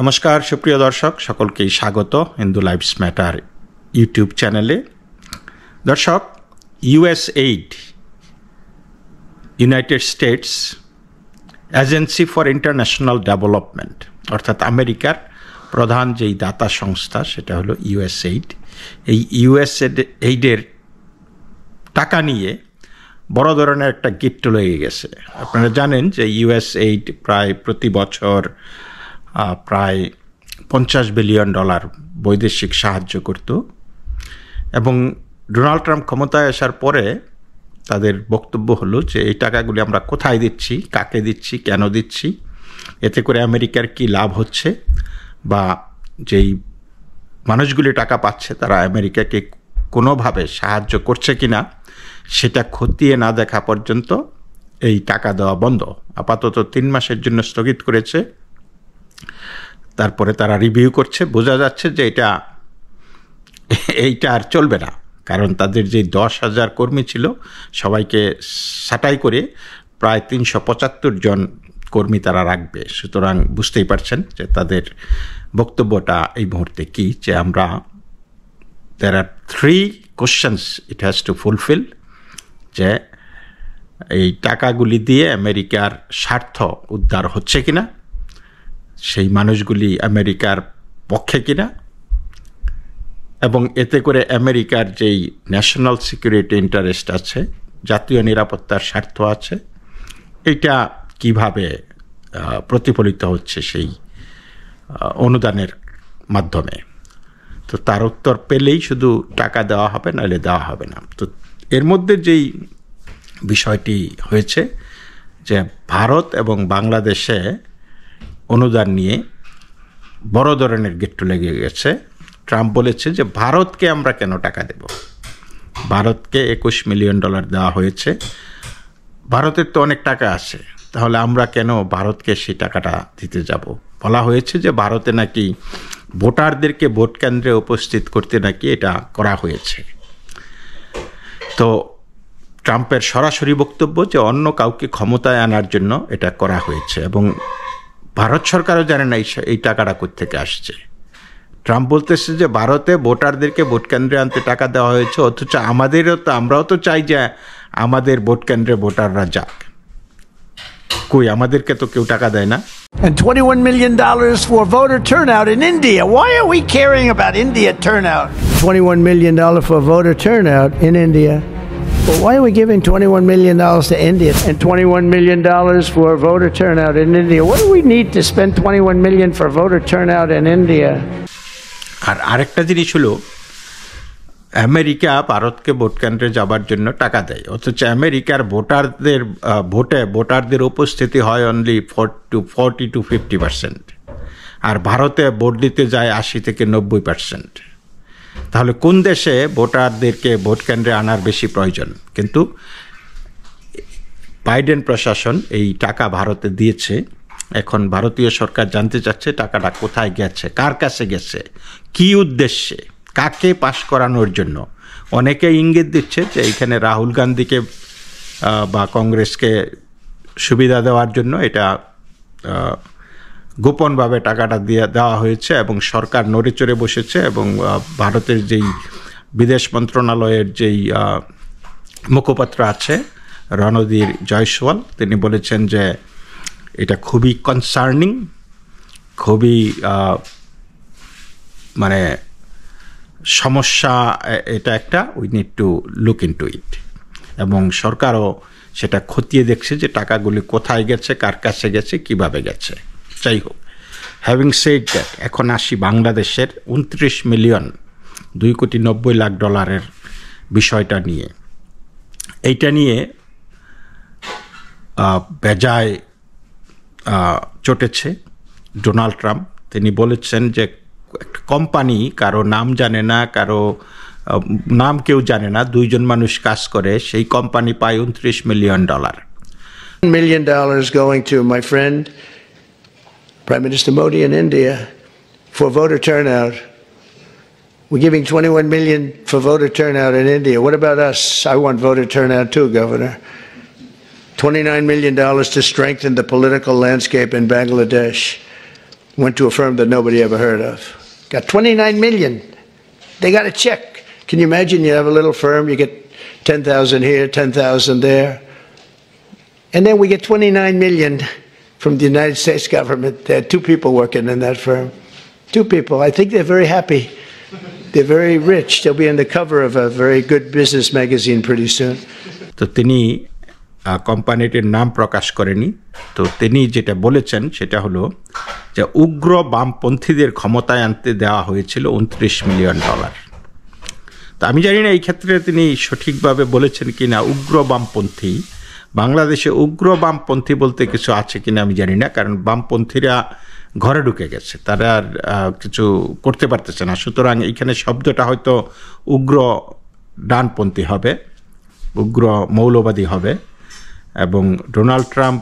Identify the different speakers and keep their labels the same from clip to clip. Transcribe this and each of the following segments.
Speaker 1: নমস্কার সুপ্রিয় দর্শক, সকলকেই স্বাগত হিন্দু লাইভস ম্যাটার ইউটিউব চ্যানেলে। দর্শক, USAID, United states agency for international development, অর্থাৎ আমেরিকার প্রধান যেই দাতা সংস্থা সেটা হলো USAID। এই USAID-এর টাকা নিয়ে বড় ধরনের একটা গিফট লেগে গেছে। আপনারা জানেন যে USAID প্রায় প্রতি বছর প্রায় $50 বিলিয়ন বৈদেশিক সাহায্য করত, এবং ডোনাল্ড ট্রাম্প ক্ষমতায় আসার পরে তাদের বক্তব্য হলো যে এই টাকাগুলি আমরা কোথায় দিচ্ছি, কাকে দিচ্ছি, কেন দিচ্ছি, এতে করে আমেরিকার কি লাভ হচ্ছে, বা যেই মানুষগুলি টাকা পাচ্ছে তারা আমেরিকাকে কোনোভাবে সাহায্য করছে কিনা সেটা খতিয়ে না দেখা পর্যন্ত এই টাকা দেওয়া বন্ধ। আপাতত 3 মাসের জন্য স্থগিত করেছে, তারপরে তারা রিভিউ করছে। বোঝা যাচ্ছে যে এইটা আর চলবে না, কারণ তাদের যে 10,000 কর্মী ছিল সবাইকে ছাঁটাই করে প্রায় 375 জন কর্মী তারা রাখবে। সুতরাং বুঝতেই পারছেন যে তাদের বক্তব্যটা এই মুহূর্তে কি, যে আমরা there are 3 questions it has to fulfill, যে এই টাকাগুলি দিয়ে আমেরিকার স্বার্থ উদ্ধার হচ্ছে কিনা, সেই মানুষগুলি আমেরিকার পক্ষে কিনা, এবং এতে করে আমেরিকার যেই ন্যাশনাল সিকিউরিটি ইন্টারেস্ট আছে, জাতীয় নিরাপত্তার স্বার্থ আছে, এটা কিভাবে প্রতিফলিত হচ্ছে সেই অনুদানের মাধ্যমে। তো তার উত্তর পেলেই শুধু টাকা দেওয়া হবে, নাহলে দেওয়া হবে না। তো এর মধ্যে যেই বিষয়টি হয়েছে যে ভারত এবং বাংলাদেশে অনুদান নিয়ে বড় ধরনের গেট্টু লেগে গেছে। ট্রাম্প বলেছে যে ভারতকে আমরা কেন টাকা দেব, ভারতকে $21 মিলিয়ন দেওয়া হয়েছে, ভারতের তো অনেক টাকা আছে, তাহলে আমরা কেন ভারতকে সেই টাকাটা দিতে যাব। বলা হয়েছে যে ভারতে নাকি ভোটারদেরকে ভোট কেন্দ্রে উপস্থিত করতে নাকি এটা করা হয়েছে। তো ট্রাম্পের সরাসরি বক্তব্য যে অন্য কাউকে ক্ষমতায় আনার জন্য এটা করা হয়েছে, এবং ভারত সরকারও জানে না এই টাকাটা কোত্থেকে আসছে। ট্রাম্প বলতেছে যে ভারতে ভোটারদেরকে ভোট কেন্দ্রে আনতে টাকা দেওয়া হয়েছে, অথচ আমরাও তো চাই যে আমাদের ভোট কেন্দ্রে ভোটাররা যাক। কই, আমাদেরকে তো কেউ টাকা দেয় না।
Speaker 2: And $21 million for voter turnout in India. Why are we caring about India turnout? $21 million for voter turnout in India. Well, why are we giving $21 million to India and $21 million for voter turnout in India? What do we need to spend $21 million for voter turnout in India?
Speaker 1: আর আরেকটা জিনিস হলো, America ভারতকে vote কেন্দ্রে যাবার জন্য টাকা দেয়, অথচ আমেরিকার ভোটারদের উপস্থিতি হয় অনলি 40 to 50%, আর ভারতে ভোট দিতে যায় 80 থেকে 90%। তাহলে কোন দেশে ভোটারদেরকে ভোট কেন্দ্রে আনার বেশি প্রয়োজন? কিন্তু বাইডেন প্রশাসন এই টাকা ভারতে দিয়েছে। এখন ভারতীয় সরকার জানতে চাচ্ছে টাকাটা কোথায় গেছে, কার কাছে গেছে, কী উদ্দেশ্যে, কাকে পাশ করানোর জন্য। অনেকে ইঙ্গিত দিচ্ছে যে এইখানে রাহুল গান্ধীকে বা কংগ্রেসকে সুবিধা দেওয়ার জন্য এটা গোপনভাবে টাকাটা দেওয়া হয়েছে, এবং সরকার নড়ে চড়ে বসেছে। এবং ভারতের যেই বিদেশ মন্ত্রণালয়ের যেই মুখপাত্র আছে রণধীর জয়সওয়াল, তিনি বলেছেন যে এটা খুবই কনসার্নিং, খুবই মানে সমস্যা এটা একটা, we need to look into ইট। এবং সরকারও সেটা খতিয়ে দেখছে যে টাকাগুলি কোথায় গেছে, কার কাছে গেছে, কিভাবে গেছে। যাই হোক, হ্যাভিং সেড দ্যাট, এখন আসি বাংলাদেশের 29 মিলিয়ন $2,90,00,000 বিষয়টা নিয়ে। এইটা নিয়ে বেজায় চটেছে ডোনাল্ড ট্রাম্প। তিনি বলেছেন যে একটা কোম্পানি, কারো নাম জানে না, কারো নাম কেউ জানে না, 2 জন মানুষ কাজ করে, সেই কোম্পানি পায় $29 million.
Speaker 2: $1 million going to my friend Prime Minister Modi in India for voter turnout. We're giving $21 million for voter turnout in India. What about us? I want voter turnout too, Governor. $29 million to strengthen the political landscape in Bangladesh. Went to a firm that nobody ever heard of. Got 29 million. They got a check. Can you imagine? You have a little firm, you get 10,000 here, 10,000 there. And then we get 29 million from the United States government. There are 2 people working in that firm. 2 people. I think they're very happy. They're very rich. They'll be on the cover of a very good business magazine pretty soon.
Speaker 1: তো তিনি কোম্পানিটির নাম প্রকাশ করেনি। তো তিনি যেটা বলেছেন সেটা হলো যে উগ্র বামপন্থীদের ক্ষমতায় আনতে দেওয়া হয়েছিল $29 মিলিয়ন। তো আমি জানি না এই ক্ষেত্রে তিনি সঠিকভাবে বলেছেন কিনা। উগ্র বামপন্থী, বাংলাদেশে উগ্র বামপন্থী বলতে কিছু আছে কিনা আমি জানি না, কারণ বামপন্থীরা ঘরে ঢুকে গেছে, তারা আর কিছু করতে পারতেছে না। সুতরাং এইখানে শব্দটা হয়তো উগ্র ডানপন্থী হবে, উগ্র মৌলবাদী হবে। এবং ডোনাল্ড ট্রাম্প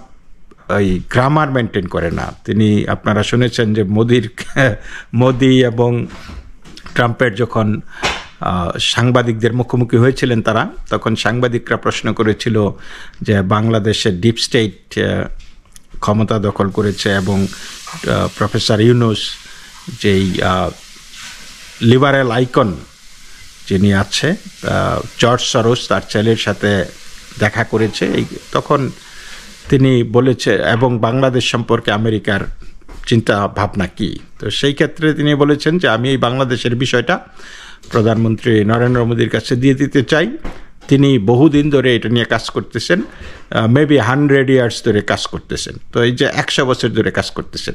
Speaker 1: এই গ্রামার মেনটেন করে না। তিনি, আপনারা শুনেছেন যে মোদি এবং ট্রাম্পের যখন সাংবাদিকদের মুখোমুখি হয়েছিলেন তারা, তখন সাংবাদিকরা প্রশ্ন করেছিল যে বাংলাদেশের ডিপ স্টেট ক্ষমতা দখল করেছে এবং প্রফেসর ইউনুস যেই লিবারেল আইকন যিনি আছে জর্জ সরোস তার ছেলের সাথে দেখা করেছে। তখন তিনি বলেছে এবং বাংলাদেশ সম্পর্কে আমেরিকার চিন্তা ভাবনা কি। তো সেই ক্ষেত্রে তিনি বলেছেন যে আমি এই বাংলাদেশের বিষয়টা প্রধানমন্ত্রী নরেন্দ্র মোদীর কাছে দিয়ে দিতে চাই। তিনি বহুদিন ধরে এটা নিয়ে কাজ করতেছেন, মেবি 100 ইয়ার্স ধরে কাজ করতেছেন। তো এই যে 100 বছর ধরে কাজ করতেছেন।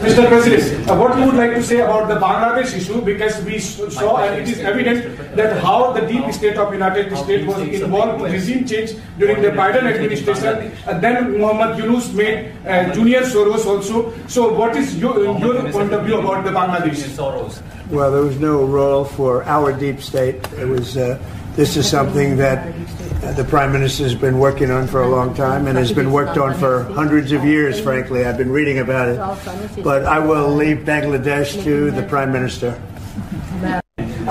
Speaker 3: Mr. President, what you would like to say about the Bangladesh issue, because we saw and it is evident that how the deep state of United States was involved in regime change during the Biden administration, and then Muhammad Yunus made Junior Soros also. So what is your point of view about the Bangladesh?
Speaker 2: Well, there was no role for our deep state. It was this is something that the Prime Minister has been working on for a long time and has been worked on for hundreds of years, frankly. I've been reading about it. But I will leave Bangladesh to the Prime Minister.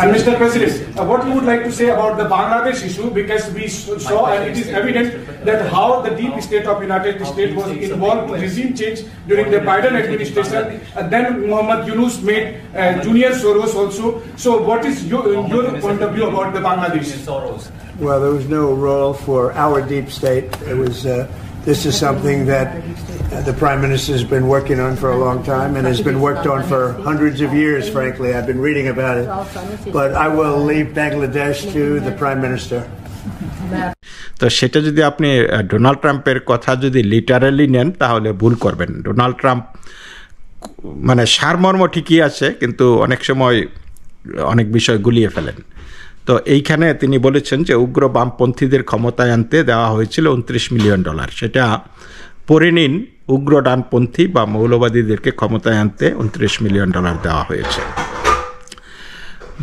Speaker 3: And Mr. President, what you would like to say about the Bangladesh issue, because we saw and it is evident that how the deep state of United States was involved in regime change during the Biden administration, and then Muhammad Yunus made Junior Soros also. So what is your point of view about the Bangladesh?
Speaker 2: Well, there was no role for our deep state. It was this is something that the Prime Minister has been working on for a long time and has been worked on for hundreds of years, frankly. I've been reading about it. But I will leave Bangladesh to the Prime Minister.
Speaker 1: তো সেটা যদি আপনি Donald ট্রাম্পের কথা যদি literally নেন তাহলে ভুল করবেন। ডোনাল্ড ট্রাম্প মানে সারমর্ম ঠিকই আছে, কিন্তু অনেক সময় অনেক বিষয় গুলিয়ে ফেলেন। তো এইখানে তিনি বলেছেন যে উগ্র বামপন্থীদের ক্ষমতায় আনতে দেওয়া হয়েছিল $29 মিলিয়ন। সেটা পড়ে নিন, উগ্র ডানপন্থী বা মৌলবাদীদেরকে ক্ষমতায় আনতে $29 মিলিয়ন দেওয়া হয়েছে।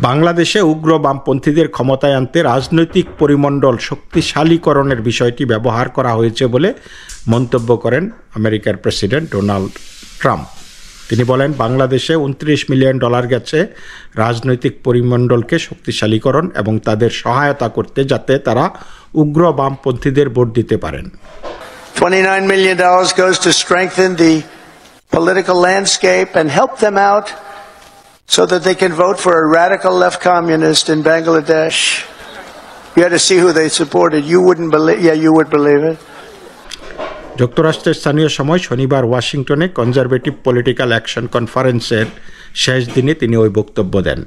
Speaker 1: বাংলাদেশে উগ্র বামপন্থীদের ক্ষমতায় আনতে রাজনৈতিক পরিমণ্ডল শক্তিশালীকরণের বিষয়টি ব্যবহার করা হয়েছে বলে মন্তব্য করেন আমেরিকার প্রেসিডেন্ট ডোনাল্ড ট্রাম্প। তিনি বলেন বাংলাদেশে $29 মিলিয়ন গেছে রাজনৈতিক পরিমণ্ডলকে শক্তিশালীকরণ এবং তাদের সহায়তা করতে, যাতে তারা উগ্র বামপন্থীদের ভোট দিতে পারেন।
Speaker 2: $29 million goes to strengthen the political landscape and help them out so that they can vote for a radical left communist in Bangladesh. You had to see who they supported. You wouldn't believe, yeah, you would believe it.
Speaker 1: যুক্তরাষ্ট্রের স্থানীয় সময় শনিবার ওয়াশিংটনে conservative political action কনফারেন্সের শেষ দিনে তিনি ওই বক্তব্য দেন।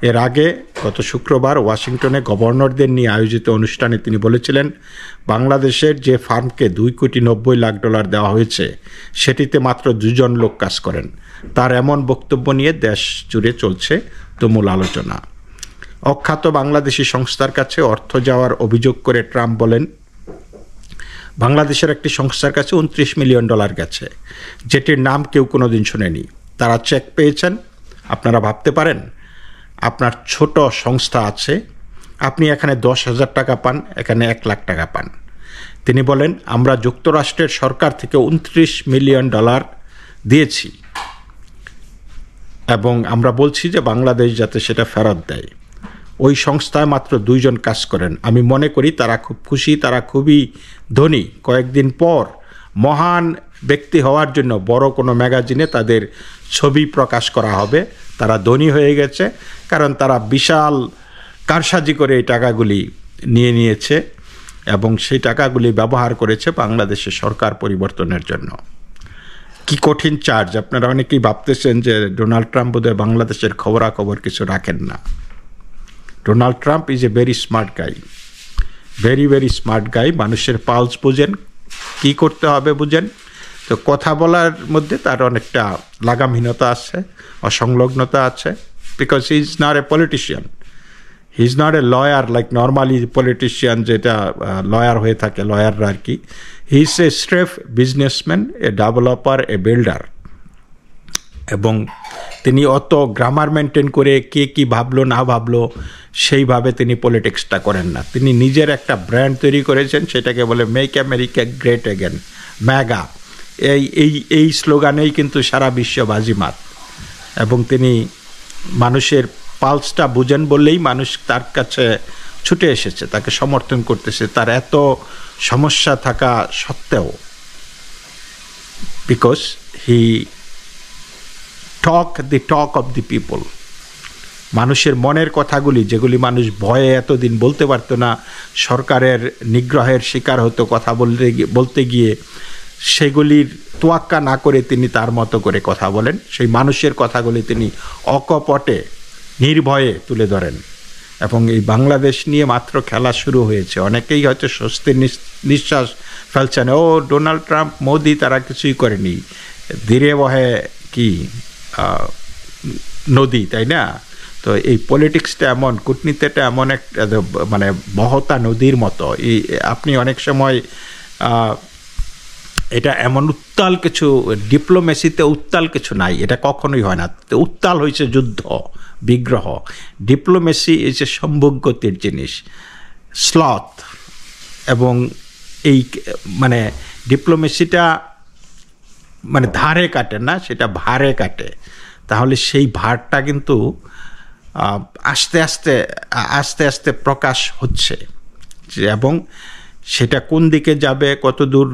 Speaker 1: এর আগে গত শুক্রবার ওয়াশিংটনে গভর্নরদের নিয়ে আয়োজিত অনুষ্ঠানে তিনি বলেছিলেন বাংলাদেশের যে ফার্মকে $2.90 কোটি দেওয়া হয়েছে সেটিতে মাত্র 2 জন লোক কাজ করেন। তার এমন বক্তব্য নিয়ে দেশ জুড়ে চলছে তুমুল আলোচনা। অখ্যাত বাংলাদেশি সংস্থার কাছে অর্থ যাওয়ার অভিযোগ করে ট্রাম্প বলেন বাংলাদেশের একটি সংস্থার কাছে $29 মিলিয়ন গেছে, যেটির নাম কেউ কোনোদিন শুনেনি। তারা চেক পেয়েছেন। আপনারা ভাবতে পারেন আপনার ছোট সংস্থা আছে, আপনি এখানে 10,000 টাকা পান, এখানে 1 লাখ টাকা পান। তিনি বলেন আমরা যুক্তরাষ্ট্রের সরকার থেকে $29 মিলিয়ন দিয়েছি এবং আমরা বলছি যে বাংলাদেশ যাতে সেটা ফেরত দেয়। ওই সংস্থায় মাত্র 2 জন কাজ করেন। আমি মনে করি তারা খুব খুশি, তারা খুবই ধনী। কয়েকদিন পর মহান ব্যক্তি হওয়ার জন্য বড় কোনো ম্যাগাজিনে তাদের ছবি প্রকাশ করা হবে তারা ধনী হয়ে গেছে, কারণ তারা বিশাল কারসাজি করে এই টাকাগুলি নিয়েছে এবং সেই টাকাগুলি ব্যবহার করেছে বাংলাদেশের সরকার পরিবর্তনের জন্য। কি কঠিন চার্জ! আপনারা অনেকেই ভাবতেছেন যে ডোনাল্ড ট্রাম্প বোধহয় বাংলাদেশের খবরাখবর কিছু রাখেন না। Donald Trump is a very smart guy, very very smart guy. মানুষের পালস বুঝেন, কি করতে হবে বুঝেন। তো কথা বলার মধ্যে তার অনেকটা লাগামহীনতা আছে, অসংলগ্নতা আছে, because he is not a politician, he is not a lawyer like normally politician যেটা লয়ার হয়ে থাকে, লয়াররা আর কি। He is a straight businessman, a developer, a builder. এবং তিনি অত গ্রামার মেনটেন করে কে কি ভাবলো না ভাবলো সেইভাবে তিনি পলিটিক্সটা করেন না। তিনি নিজের একটা ব্র্যান্ড তৈরি করেছেন, সেটাকে বলে make America great again, mega. এই স্লোগানেই কিন্তু সারা বিশ্ব বাজিমাত। এবং তিনি মানুষের পালসটা বুঝেন বললেই মানুষ তার কাছে ছুটে এসেছে, তাকে সমর্থন করতেছে, তার এত সমস্যা থাকা সত্ত্বেও, because he talk of the people. মানুষের মনের কথাগুলি, যেগুলি মানুষ ভয়ে এতদিন বলতে পারতো না, সরকারের নিগ্রহের শিকার হতো কথা বলতে গিয়ে, সেগুলির তোয়াক্কা না করে তিনি তার মতো করে কথা বলেন। সেই মানুষের কথাগুলি তিনি অকপটে নির্ভয়ে তুলে ধরেন। এবং এই বাংলাদেশ নিয়ে মাত্র খেলা শুরু হয়েছে, অনেকেই হয়তো স্বস্তির নিঃশ্বাস ফেলছেন, ও ডোনাল্ড ট্রাম্প, মোদি তারা কিছুই করেনি, ধীরে বহে কি নদী, তাই না? তো এই পলিটিক্সটা এমন, কূটনীতিটা এমন একটা মানে বহতা নদীর মতো। আপনি অনেক সময় এটা এমন উত্তাল কিছু, ডিপ্লোমেসিতে উত্তাল কিছু নাই, এটা কখনোই হয় না। উত্তাল হয়েছে যুদ্ধ বিগ্রহ, ডিপ্লোমেসি এই যে সম্ভোগতির জিনিস, স্লথ। এবং এই মানে ডিপ্লোমেসিটা মানে ধারে কাটে না, সেটা ভারে কাটে। তাহলে সেই ভারটা কিন্তু আস্তে আস্তে প্রকাশ হচ্ছে, এবং সেটা কোন দিকে যাবে, কত দূর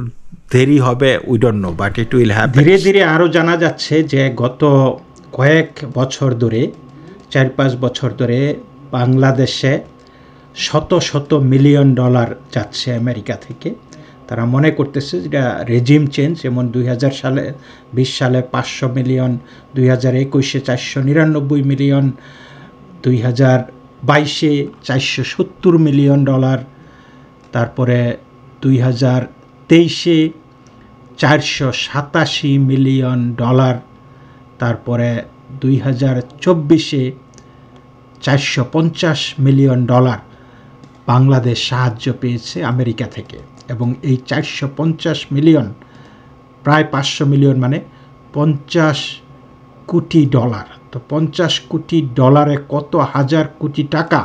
Speaker 1: দেরি হবে, we don't know, but it will happen.
Speaker 4: ধীরে ধীরে আরও জানা যাচ্ছে যে গত কয়েক বছর ধরে, 4-5 বছর ধরে বাংলাদেশে শত মিলিয়ন ডলার যাচ্ছে আমেরিকা থেকে। তারা মনে করতেছে যেটা রেজিম চেঞ্জ, যেমন 2020 সালে 500 মিলিয়ন, 2021-এ 499 মিলিয়ন, 2022-এ 470 মিলিয়ন ডলার, তারপরে 2023-এ 487 মিলিয়ন ডলার, তারপরে 2024-এ 450 মিলিয়ন ডলার বাংলাদেশ সাহায্য পেয়েছে আমেরিকা থেকে। এবং এই 450 মিলিয়ন প্রায় 500 মিলিয়ন মানে 50 কোটি ডলার। তো 50 কোটি ডলারে কত হাজার কোটি টাকা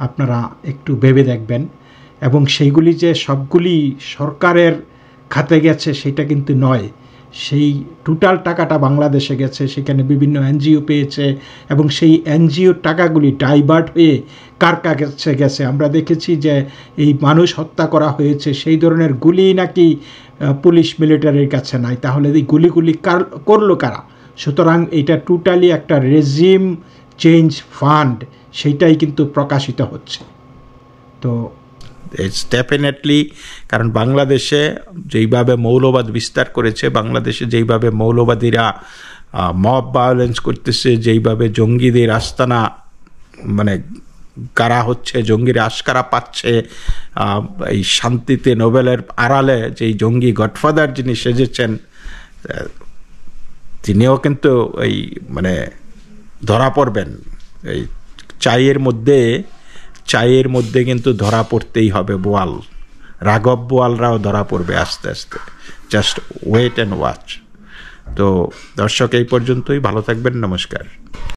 Speaker 4: আপনারা একটু ভেবে দেখবেন। এবং সেইগুলি যে সবগুলি সরকারের খাতে গেছে সেটা কিন্তু নয়, সেই টোটাল টাকাটা বাংলাদেশে গেছে, সেখানে বিভিন্ন এনজিও পেয়েছে, এবং সেই এনজিওর টাকাগুলি ডাইভার্ট হয়ে কার কাছে গেছে আমরা দেখেছি যে এই মানুষ হত্যা করা হয়েছে, সেই ধরনের গুলি নাকি পুলিশ মিলিটারির কাছে নাই, তাহলে এই গুলিগুলি করলো কারা? সুতরাং এটা টোটালি একটা রেজিম চেঞ্জ ফান্ড, সেইটাই কিন্তু প্রকাশিত হচ্ছে। তো
Speaker 1: ইটস ডেফিনেটলি, কারণ বাংলাদেশে যেইভাবে মৌলবাদ বিস্তার করেছে, বাংলাদেশে যেইভাবে মৌলবাদীরা মব ভায়োলেন্স করতেছে, যেইভাবে জঙ্গিদের আস্তানা মানে কারা হচ্ছে, জঙ্গিরা আশকারা পাচ্ছে, এই শান্তিতে নোবেলের আড়ালে যেই জঙ্গি গডফাদার যিনি সেজেছেন, তিনিও কিন্তু এই মানে ধরা পড়বেন। এই চায়ের মধ্যে কিন্তু ধরা পড়তেই হবে বোয়াল, রাঘব বোয়ালরাও ধরা পড়বে আস্তে আস্তে। Just wait and watch. তো দর্শক, এই পর্যন্তই, ভালো থাকবেন, নমস্কার।